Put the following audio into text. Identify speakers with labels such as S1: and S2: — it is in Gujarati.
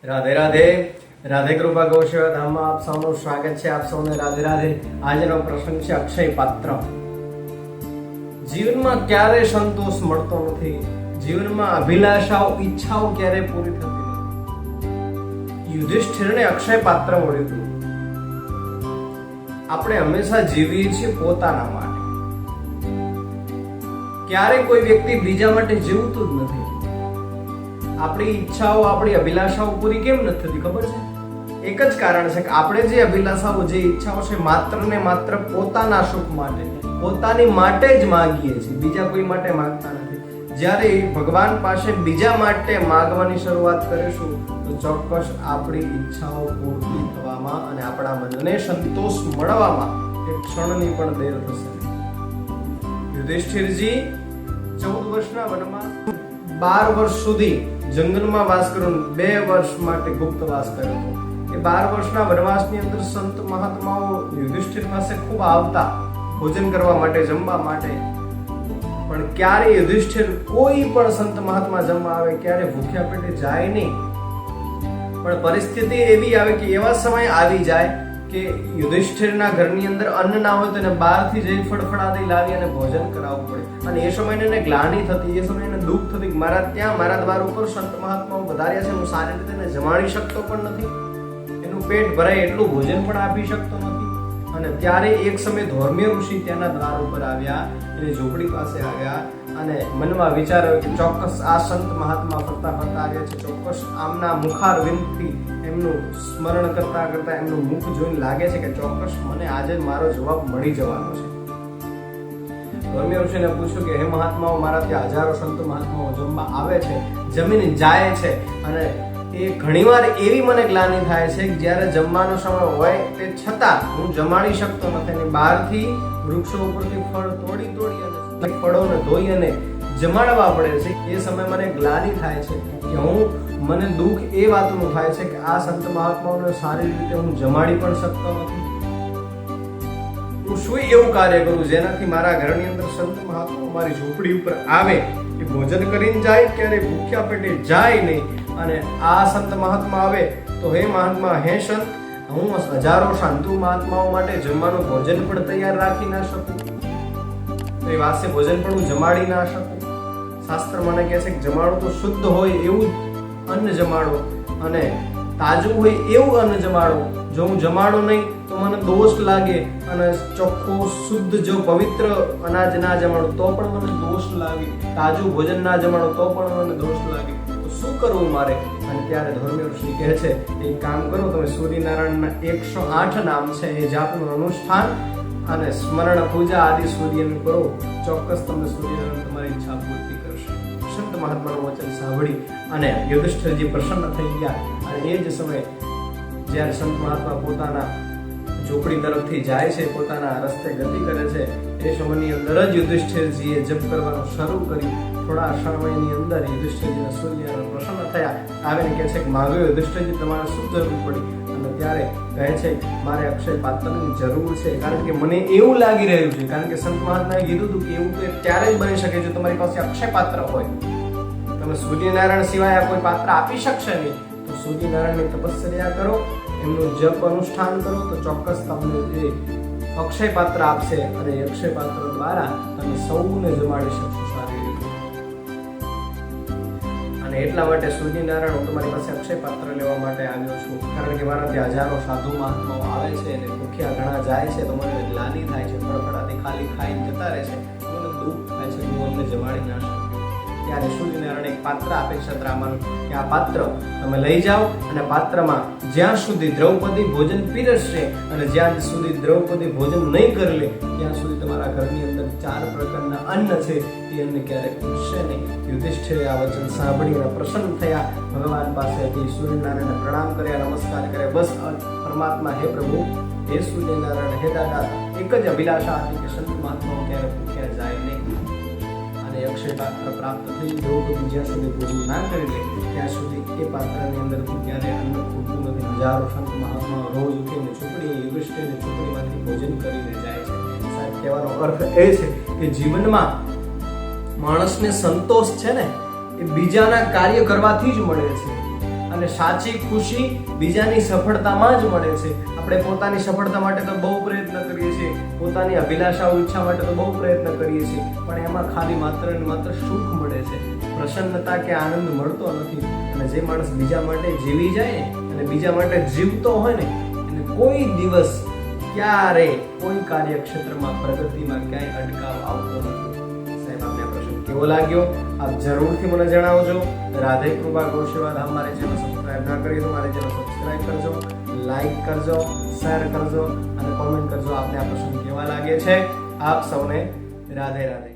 S1: રાધે રાધે. રાધે કૃપા ગૌસેવા ધામમાં આપ સૌનું સ્વાગત છે. આપ સૌને રાધે રાધે. આજનો પ્રસંગ છે અક્ષય પાત્ર. જીવનમાં ક્યારે સંતોષ મળતો નથી. જીવનમાં અભિલાષાઓ, ઈચ્છાઓ ક્યારે પૂરી થતી નથી. યુધિષ્ઠિરને અક્ષય પાત્ર મળ્યું હતું. આપણે હંમેશા જીવીએ છીએ પોતાના માટે. ક્યારે કોઈ વ્યક્તિ બીજા માટે જીવતું જ નથી. આપણી ઈચ્છાઓ, આપણી અભિલાષાઓ પૂરી કેમ નથી થતી ખબર છે? એક જ કારણ છે કે આપણે જે અભિલાષાઓ, જે ઈચ્છાઓ છે માત્ર ને માત્ર પોતાના સુખ માટે, પોતાની માટે જ માંગીએ છીએ, બીજા કોઈ માટે માંગતા નથી. જ્યારે ભગવાન પાસે બીજા માટે માંગવાની શરૂઆત કરીશું તો ચોક્કસ આપણી ઈચ્છાઓ પૂર્તિ થવામાં અને આપણા મનને સંતોષ મળવામાં એક ક્ષણની પણ દેર થશે. યુધિષ્ઠિરજી 14 વર્ષના વનમાં 12 વર્ષ સુધી જંગલમાં વાસ કર્યો, 2 વર્ષ માટે ગુપ્તવાસ કર્યો હતો. એ 12 વર્ષના વનવાસની અંદર સંત મહાત્માઓ યુધિષ્ઠિર પાસે ખૂબ આવતા ભોજન કરવા માટે, જમવા માટે. પણ ક્યારે યુધિષ્ઠિર કોઈ પણ સંત મહાત્મા જમવા આવે ક્યારે ભૂખ્યા પેટે જાય નહીં. પણ પરિસ્થિતિ એવી આવે કે એવા સમય આવી જાય કે યુધિષ્ઠિરના ઘરની અંદર અન્ન ના હોય તો એને બહારથી જઈ ફળફળાદી લાવી અને ભોજન કરાવવું પડે. અને એ સમયે એને ગ્લાનિ થતી, એ સમયે એને દુઃખ થતી કે મારા ત્યાં મારા દ્વાર ઉપર સંત મહાત્માઓ વધાર્યા છે, હું સારી રીતે એને જમાડી શકતો પણ નથી, એનું પેટ ભરાય એટલું ભોજન પણ આપી શકતો નથી. અને ત્યારે એક સમય ધર્મ્ય ઋષિ ત્યાંના દ્વાર ઉપર આવ્યા, એની ઝૂંપડી પાસે આવ્યા અને મનમાં વિચાર આવ્યો કે ચોક્કસ આ સંત મહાત્મા ફરતા ફરતા આવ્યા છે, ચોક્કસ આમના મુખારવિંદથી એમનું સ્મરણ કરતા કરતા એમનું મુખ જોઈને લાગે છે કે ચોક્કસ મને આજે મારો જવાબ મળી જવાનો છે. ધર્મ્ય ઋષિને પૂછ્યું કે હે મહાત્માઓ, મારા ત્યાં હજારો સંત મહાત્માઓ જમવા આવે છે, જમીને જાય છે, અને એ ઘણીવાર એવી મને ગ્લાનિ થાય છે કે જ્યારે જમવાનો સમય હોય તે છતાં હું જમાડી શકતો નથી અને બહારથી વૃક્ષો ઉપરથી ફળ તોડી અને ફળોને ધોઈ અને જમાડવા પડે છે. એ સમય મને ગ્લાનિ થાય છે કે મને દુઃખ એ વાતનું થાય છે કે આ સંત મહાત્માઓને સારી રીતે હું જમાડી પણ શકતો નથી. હું શું એવું કાર્ય કરું જેનાથી મારા ઘરની અંદર સંત મહાત્માઓ મારી ઝૂંપડી ઉપર આવે, એ ભોજન કરીને જાય, ક્યારે ભૂખ્યા પેટે જાય નહીં. અને આ સંત મહાત્મા આવે તો હે મહાત્મા, હે સંત, હું હજારો સાધુ મહાત્માઓ માટે જમવાનું ભોજન પણ તૈયાર રાખી ના શકું, તો એ વાસે ભોજન પણ હું જમાડી ના શકું. શાસ્ત્ર મને કહે છે કે જમાડો તો શુદ્ધ હોય એવું અન્ન જમાડો અને તાજું હોય એવું અન્ન જમાડો. જો હું જમાડો નહીં તો મને દોષ લાગે, અને ચોખ્ખું શુદ્ધ જો પવિત્ર અનાજ ના જમાડો તો પણ મને દોષ લાગે, તાજું ભોજન ના જમાડો તો પણ મને દોષ લાગે. તો શું કરવું મારે? અને ત્યારે ધર્મ્ય ઋષિ કહે છે એક કામ કરો, તમે સૂર્યનારાયણના 108 નામ છે એ જાપનું અનુષ્ઠાન અને સ્મરણ પૂજા આદિ સૂર્યનું કરો, ચોક્કસ તમને સૂર્યનારાયણ તમારી ઈચ્છા પૂર્તિ કરશે. સંત મહાત્માનું વચન સાંભળી અને યુધિષ્ઠિરજી પ્રસન્ન થઈ ગયા. અને એ જ સમયે જ્યારે સંત મહાત્મા પોતાના ઝૂંપડી તરફથી જાય છે, પોતાના રસ્તે ગતિ કરે છે, એ સમયની અંદર જ યુધિષ્ઠિરજીએ જપ કરવાનું શરૂ કર્યું. થોડા સમયની અંદર યુધિષ્ઠિરજીને સૂર્યનારાયણ પ્રસન્ન થયા, આવીને કહે છે કે માગ્યો યુધિષ્ઠિરજી, તમારે શું જરૂર પડી? અને ત્યારે કહે છે મારે અક્ષય પાત્રની જરૂર છે, કારણ કે મને એવું લાગી રહ્યું છે, કારણ કે સંત મહાત્માએ કીધું હતું કે એવું તો ત્યારે જ બની શકે જો તમારી પાસે અક્ષય પાત્ર હોય. તમે સૂર્યનારાયણ સિવાય કોઈ પાત્ર આપી શકશે નહીં. તો સૂર્યનારાયણની તપસ્યા કરો, એમનું જપ અનુષ્ઠાન કરો, તો ચોક્કસ તમને એ અક્ષય પાત્ર આપશે અને અક્ષય પાત્ર દ્વારા તમે સૌને જમાડી શકશો સારી રીતે. અને એટલા માટે સૂર્યનારાયણ, હું તમારી પાસે અક્ષય પાત્ર લેવા માટે આવ્યો છું, કારણ કે મારા ત્યાં હજારો સાધુ મહાત્માઓ આવે છે અને ભૂખ્યા ઘણા જાય છે, તો મને ગ્લાનિ થાય છે, ફળફળાથી ખાલી ખાઈને જતા રહે છે, મને દુઃખ થાય છે, હું અમને જમાડી ના શકું. ત્યારે સૂર્યનારાયણ એક પાત્ર આપે છે ત્રામાનું કે આ પાત્ર તમે લઈ જાઓ અને પાત્રમાં જ્યાં સુધી દ્રૌપદી ભોજન પીરસશે અને જ્યાં સુધી દ્રૌપદી ભોજન નહીં કરી લે ત્યાં સુધી તમારા ઘરની અંદર 4 પ્રકારના અન્ન છે એ અન્ન ક્યારેક ઉઠશે નહીં. યુધિષ્ઠિરે આ વચન સાંભળીને પ્રસન્ન થયા, ભગવાન પાસેથી સૂર્યનારાયણને પ્રણામ કર્યા, નમસ્કાર કર્યા. બસ પરમાત્મા, હે પ્રભુ, હે સૂર્યનારાયણ, હે દાદા, એક જ અભિલાષા હતી કે સંત મહાત્માઓ ક્યારે ભૂખ્યા જાય નહીં. અક્ષય પાત્ર પ્રાપ્ત થઈ, દ્રૌપદી જ્યાં સુધી ભોજન ના કરી લે ત્યાં સુધી એ પાત્રની અંદર ક્યારે અન્ન ખૂટતું નથી. હજારો સંત મહાત્મા રોજ ઉઠીને ઝૂંપડી, યુધિષ્ઠિરની ઝૂંપડીમાંથી ભોજન કરીને જાય છે. સાહેબ, કહેવાનો અર્થ એ છે કે જીવનમાં માણસને સંતોષ છે ને એ બીજાના કાર્ય કરવાથી જ મળે છે. અને અને સાચી ખુશી બીજાની સફળતામાં જ મળે છે. આપણે પોતાની સફળતા માટે તો બહુ પ્રયત્ન કરીએ છીએ, પોતાની અભિલાષાઓ ઈચ્છા માટે તો બહુ પ્રયત્ન કરીએ છીએ, પણ એમાં ખાલી માત્ર ને માત્ર સુખ મળે છે, પ્રસન્નતા કે આનંદ મળતો નથી. અને જે માણસ બીજા માટે જીવી જાય ને અને બીજા માટે જીવતો હોય ને એને કોઈ દિવસ ક્યારે કોઈ કાર્યક્ષેત્રમાં પ્રગતિમાં ક્યાંય અટકાવ આવતો નથી. સાહેબ, આપને આ પ્રસંગ કેવો લાગ્યો આપ જરૂરથી મને જણાવજો. રાધે કૃપા ગૌ સેવા ધામ. મારી ચેનલ સબસ્ક્રાઇબ ના કરી તો મારી ચેનલ સબસ્ક્રાઇબ કરજો, લાઈક કરજો, શેર કરજો અને કોમેન્ટ કરજો આપને આ પ્રસંગ કેવા લાગે છે. આપ સૌને રાધે રાધે.